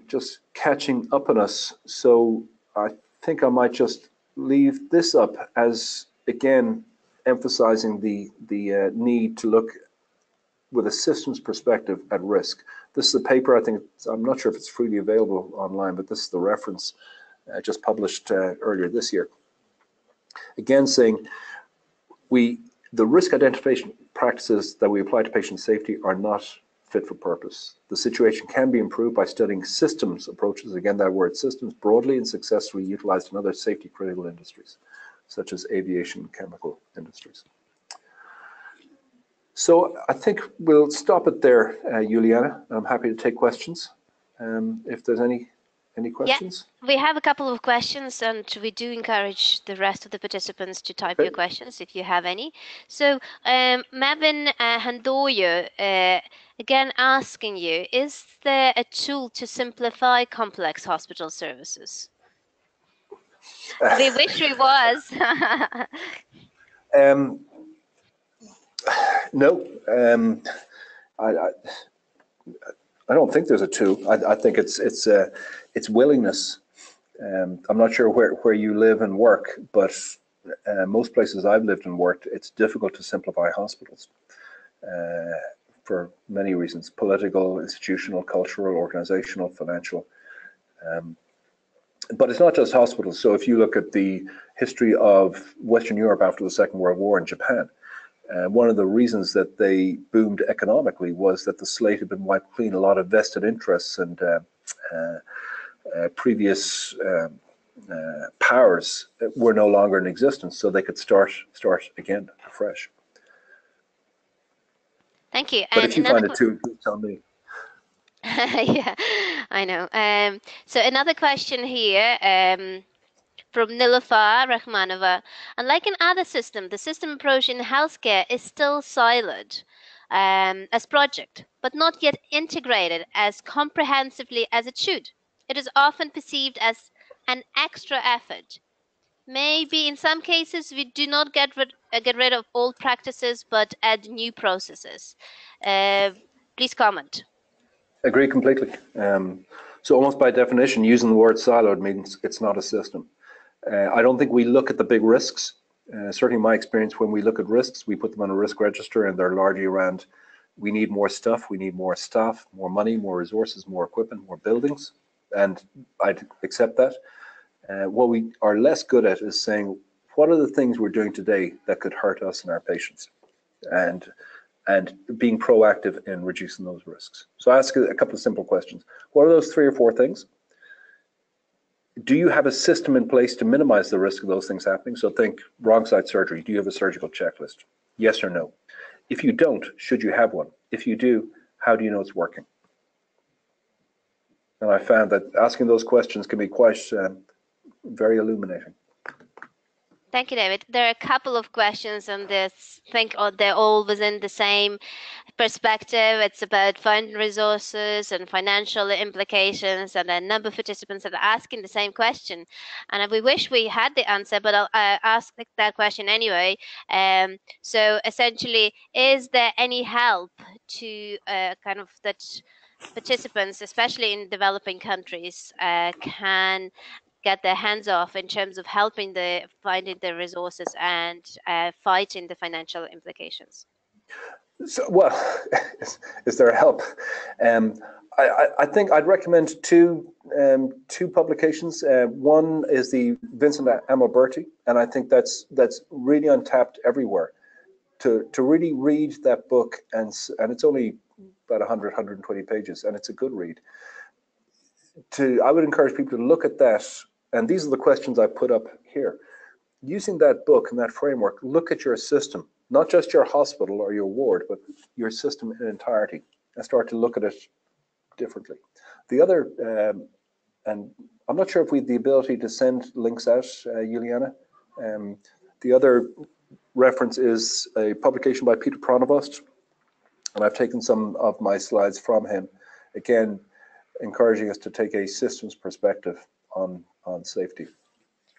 just catching up on us. So I think I might just leave this up as, again, emphasizing the need to look with a systems perspective at risk. This is a paper, I think, I'm not sure if it's freely available online, but this is the reference just published earlier this year. Again, saying the risk identification practices that we apply to patient safety are not fit for purpose. The situation can be improved by studying systems approaches, again that word systems, broadly and successfully utilized in other safety critical industries, such as aviation and chemical industries. So I think we'll stop it there, Juliana. I'm happy to take questions. If there's any questions? Yeah, we have a couple of questions, and we do encourage the rest of the participants to type your questions if you have any. So, Mavin Handoyo, again asking you, is there a tool to simplify complex hospital services? We wish it was. No, I don't think there's a tool. I think it's willingness. I'm not sure where you live and work, but most places I've lived and worked, it's difficult to simplify hospitals for many reasons: political, institutional, cultural, organizational, financial. But it's not just hospitals. So if you look at the history of Western Europe after the Second World War and Japan, one of the reasons that they boomed economically was that the slate had been wiped clean. A lot of vested interests and previous powers were no longer in existence, so they could start again afresh. Thank you. But if you find it too, tell me. Yeah, I know. So another question here from Nilufar Rahmanova. Unlike in other systems, the system approach in healthcare is still siloed as project, but not yet integrated as comprehensively as it should. It is often perceived as an extra effort. Maybe in some cases we do not get rid of old practices, but add new processes. Please comment. Agree completely. So almost by definition, using the word siloed means it's not a system. I don't think we look at the big risks. Certainly in my experience, when we look at risks, we put them on a risk register, and they're largely around, we need more stuff, we need more staff, more money, more resources, more equipment, more buildings, and I'd accept that. What we are less good at is saying, what are the things we're doing today that could hurt us and our patients? And being proactive in reducing those risks. So I ask a couple of simple questions. What are those 3 or 4 things? Do you have a system in place to minimize the risk of those things happening? So think wrong side surgery. Do you have a surgical checklist? Yes or no? If you don't, should you have one? If you do, how do you know it's working? And I found that asking those questions can be quite very illuminating. Thank you, David. There are a couple of questions on this. I think they're all within the same perspective. It's about fund resources and financial implications, and a number of participants that are asking the same question. And we wish we had the answer, but I'll ask that question anyway. So essentially, is there any help to kind of that participants, especially in developing countries, can get their hands off in terms of helping finding the resources and fighting the financial implications? So, well, is there help? I think I'd recommend two publications. One is the Vincent Amoberti, and I think that's really untapped everywhere. To really read that book, and it's only about 100, 120 pages, and it's a good read. I would encourage people to look at that, and these are the questions I put up here. Using that book and that framework, look at your system, not just your hospital or your ward, but your system in entirety, and start to look at it differently. The other, and I'm not sure if we have the ability to send links out, Juliana. The other reference is a publication by Peter Pronovost, and I've taken some of my slides from him, again, encouraging us to take a systems perspective on safety.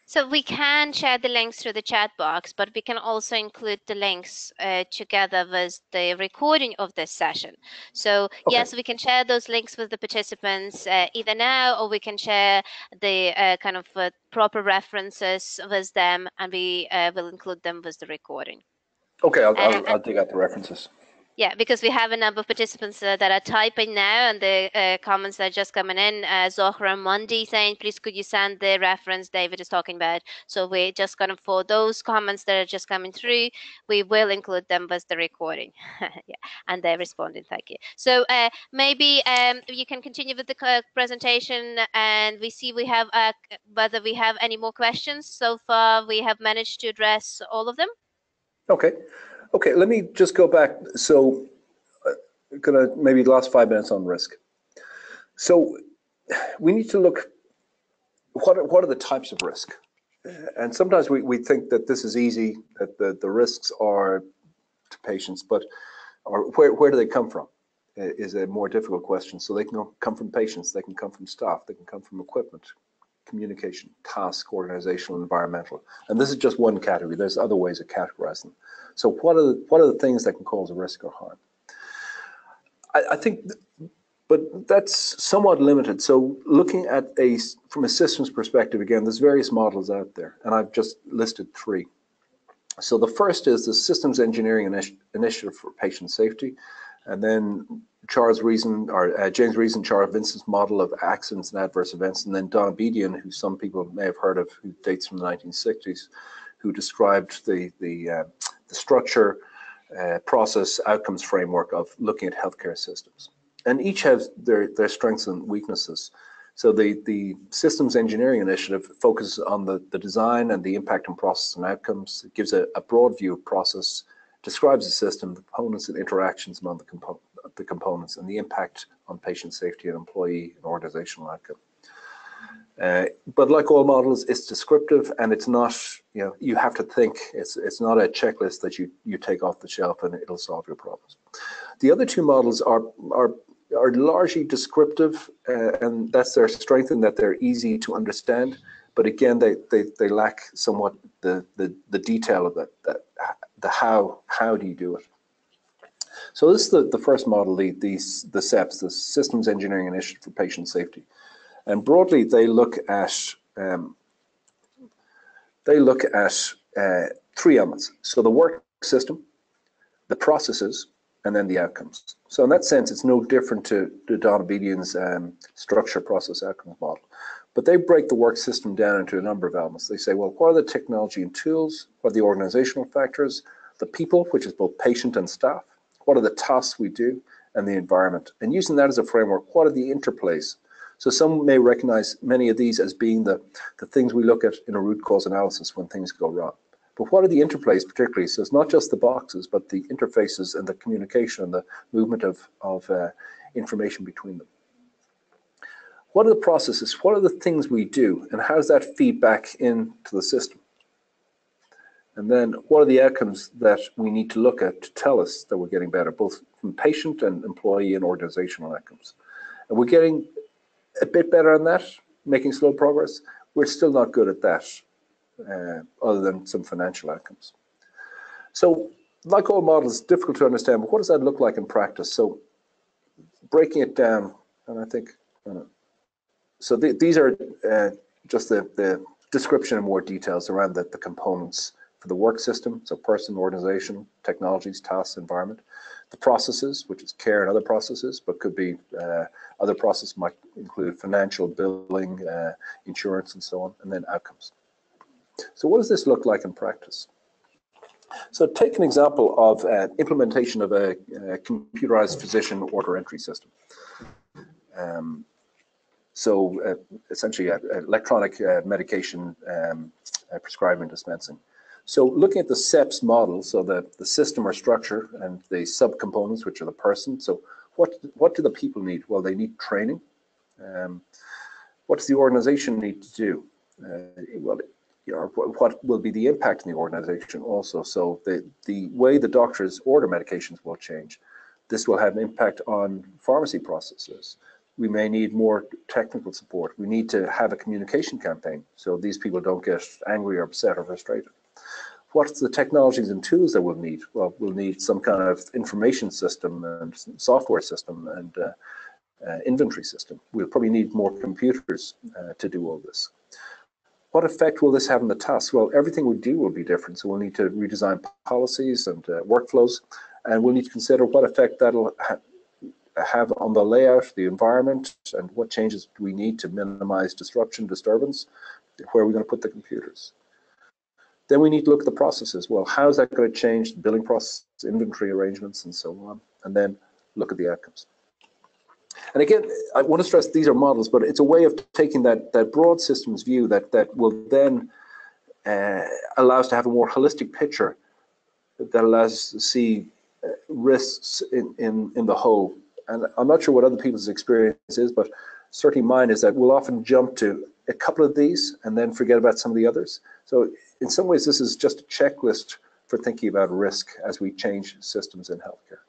So we can share the links through the chat box, but we can also include the links together with the recording of this session. So okay. Yes, we can share those links with the participants either now, or we can share the kind of proper references with them, and we will include them with the recording. Okay, I'll dig out the references. Yeah, because we have a number of participants that are typing now, and the comments are just coming in. Zohra Mundi saying, please could you send the reference David is talking about? So we're just going to, for those comments that are just coming through, we will include them with the recording. Yeah, and they're responding, thank you. So maybe you can continue with the presentation, and we see we have whether we have any more questions. So far, we have managed to address all of them. Okay. Okay, let me just go back. So, gonna maybe the last 5 minutes on risk. So, we need to look. What are the types of risk? And sometimes we think that this is easy, that the risks are to patients, but or where do they come from? Is a more difficult question. So they can come from patients, they can come from staff, they can come from equipment, communication, task, organizational, environmental. And this is just one category. There's other ways of categorizing them. So what are the things that can cause a risk or harm? I think, but that's somewhat limited. So looking at from a systems perspective, again, there's various models out there, and I've just listed 3. So the first is the Systems Engineering Initiative for Patient Safety, and then James Reason, Charles Vincent's model of accidents and adverse events, and then Don Bedian, who some people may have heard of, who dates from the 1960s, who described the structure, process, outcomes framework of looking at healthcare systems. And each has their strengths and weaknesses. So the Systems Engineering Initiative focuses on the design and the impact on process and outcomes. It gives a broad view of process, describes the system, the components and interactions among the components, and the impact on patient safety and employee and organizational outcome. But like all models, it's descriptive, and it's not, you have to think. It's not a checklist that you take off the shelf and it'll solve your problems. The other 2 models are largely descriptive, and that's their strength in that they're easy to understand. But again, they lack somewhat the detail of the how do you do it. So this is the first model, the SEPS, the Systems Engineering Initiative for Patient Safety, and broadly they look at 3 elements. So the work system, the processes, and then the outcomes. So in that sense, it's no different to Don Bedian's structure, process, outcomes model. But they break the work system down into a number of elements. They say, well, what are the technology and tools? What are the organizational factors? The people, which is both patient and staff. What are the tasks we do? And the environment. And using that as a framework, what are the interplays? So some may recognize many of these as being the things we look at in a root cause analysis when things go wrong. But what are the interplays particularly? So it's not just the boxes, but the interfaces and the communication and the movement of information between them. What are the processes? What are the things we do? And how does that feed back into the system? And then what are the outcomes that we need to look at to tell us that we're getting better, both from patient and employee and organizational outcomes? And we're getting a bit better on that, making slow progress. We're still not good at that. Other than some financial outcomes. So like all models, it's difficult to understand, but what does that look like in practice? So breaking it down, and I think, so these are just the description and more details around the components for the work system, so person, organization, technologies, tasks, environment. The processes, which is care and other processes, but could be other processes might include financial, billing, insurance, and so on, and then outcomes. So what does this look like in practice? So take an example of implementation of a computerized physician order entry system. Essentially electronic medication prescribing dispensing. So looking at the SEPS model, so the system or structure and the subcomponents, which are the person. So what do the people need? Well, they need training. What does the organization need to do? What will be the impact in the organization also? So the way the doctors order medications will change. This will have an impact on pharmacy processes. We may need more technical support. We need to have a communication campaign so these people don't get angry or upset or frustrated. What's the technologies and tools that we'll need? Well, we'll need some kind of information system and software system and inventory system. We'll probably need more computers to do all this. What effect will this have on the tasks? Well, everything we do will be different, so we'll need to redesign policies and workflows, and we'll need to consider what effect that'll have on the layout, the environment, and what changes do we need to minimize disruption, disturbance, where are we going to put the computers. Then we need to look at the processes. Well, how is that going to change the billing process, inventory arrangements, and so on, and then look at the outcomes. And again, I want to stress these are models, but it's a way of taking that broad systems view that will then allow us to have a more holistic picture that allows us to see risks in the whole. And I'm not sure what other people's experience is, but certainly mine is that we'll often jump to a couple of these and then forget about some of the others. So in some ways, this is just a checklist for thinking about risk as we change systems in healthcare.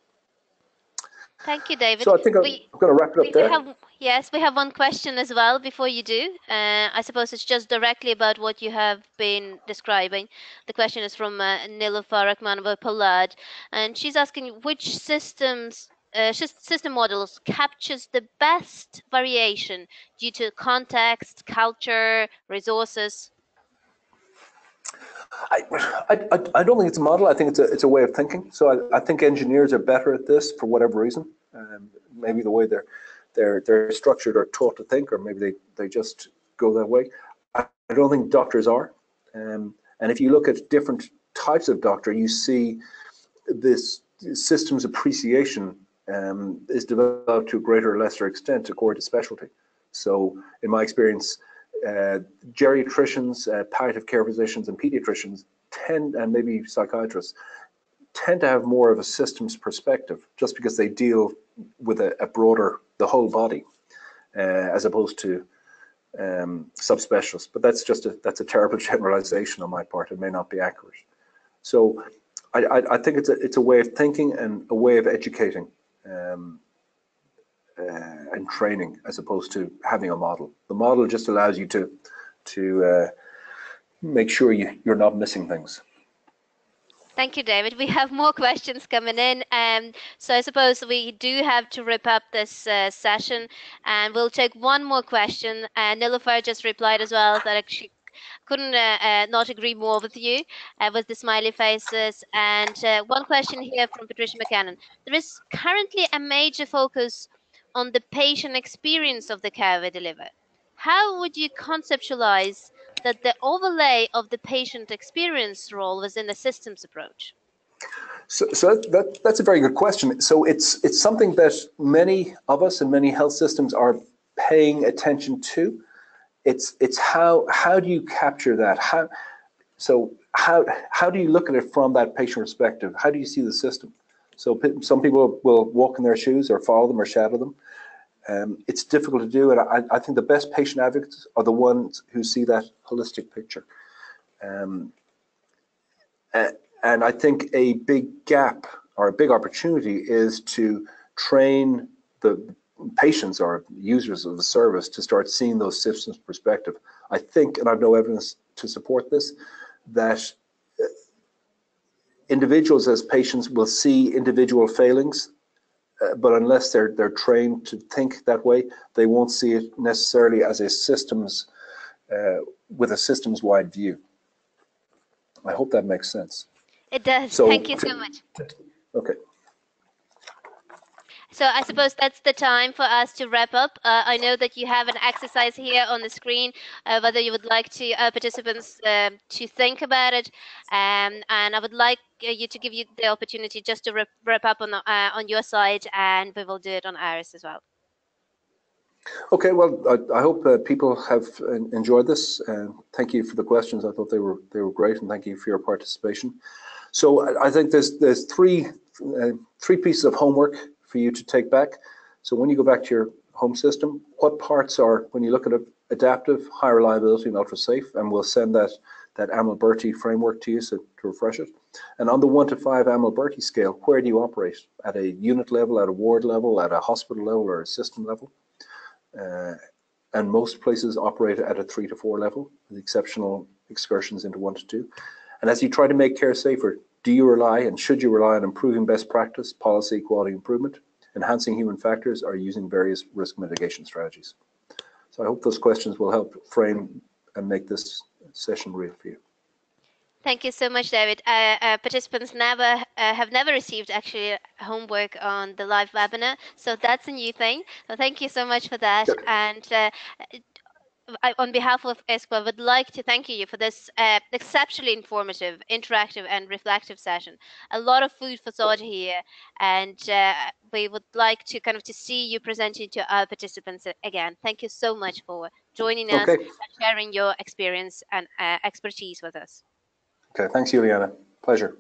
Thank you, David. So I think I'm going to wrap it up there. Yes, we have one question as well before you do. I suppose it's just directly about what you have been describing. The question is from Nilüfer Akmanova Pollard, and she's asking which system models captures the best variation due to context, culture, resources. I don't think it's a model. I think it's a way of thinking. So I think engineers are better at this for whatever reason. Maybe the way they're structured or taught to think, or maybe they just go that way. I don't think doctors are. And if you look at different types of doctor, you see this systems appreciation is developed to a greater or lesser extent according to specialty. So in my experience, geriatricians, palliative care physicians, and pediatricians and maybe psychiatrists tend to have more of a systems perspective, just because they deal with a broader, the whole body, as opposed to subspecialists. But that's a terrible generalization on my part. It may not be accurate. So I think it's a way of thinking and a way of educating. And training, as opposed to having a model. The model just allows you to make sure you're not missing things. Thank you, David. We have more questions coming in. So I suppose we do have to wrap up this session, and we'll take one more question. Nilüfer just replied as well that she couldn't not agree more with you with the smiley faces. And one question here from Patricia McCannon. There is currently a major focus on the patient experience of the care we deliver. How would you conceptualize that the overlay of the patient experience role within the systems approach? So that's a very good question. So it's something that many of us and many health systems are paying attention to. It's how do you capture that? How do you look at it from that patient perspective? How do you see the system? So some people will walk in their shoes or follow them or shadow them. It's difficult to do, and I think the best patient advocates are the ones who see that holistic picture. And I think a big gap or a big opportunity is to train the patients or users of the service to start seeing those systems perspective. I think, and I have no evidence to support this, that individuals as patients will see individual failings, but unless they're trained to think that way, they won't see it necessarily as a systems, with a systems-wide view. I hope that makes sense. It does. So, thank you so much. Okay. So I suppose that's the time for us to wrap up. I know that you have an exercise here on the screen, whether you would like to participants to think about it, and I would like you to give you the opportunity just to wrap up on your side, and we will do it on ours as well. Okay, well, I hope people have enjoyed this. Thank you for the questions. I thought they were great, and thank you for your participation. So I think there's three pieces of homework for you to take back. So when you go back to your home system, what parts are, when you look at adaptive, high reliability, and ultra safe, and we'll send that Amilberti framework to you to refresh it. And on the 1 to 5 Amilberti scale, where do you operate? At a unit level, at a ward level, at a hospital level, or a system level? And most places operate at a 3 to 4 level, with exceptional excursions into 1 to 2. And as you try to make care safer, do you rely and should you rely on improving best practice, policy, quality improvement, enhancing human factors, or using various risk mitigation strategies? So I hope those questions will help frame and make this session real for you. Thank you so much, David. Participants have never received actually homework on the live webinar, so that's a new thing. So thank you so much for that. Good. And on behalf of ISQua, I would like to thank you for this exceptionally informative, interactive, and reflective session. A lot of food for thought here, and we would like to to see you presenting to our participants again. Thank you so much for joining us Okay. and sharing your experience and expertise with us. Okay. Thanks, Juliana. Pleasure.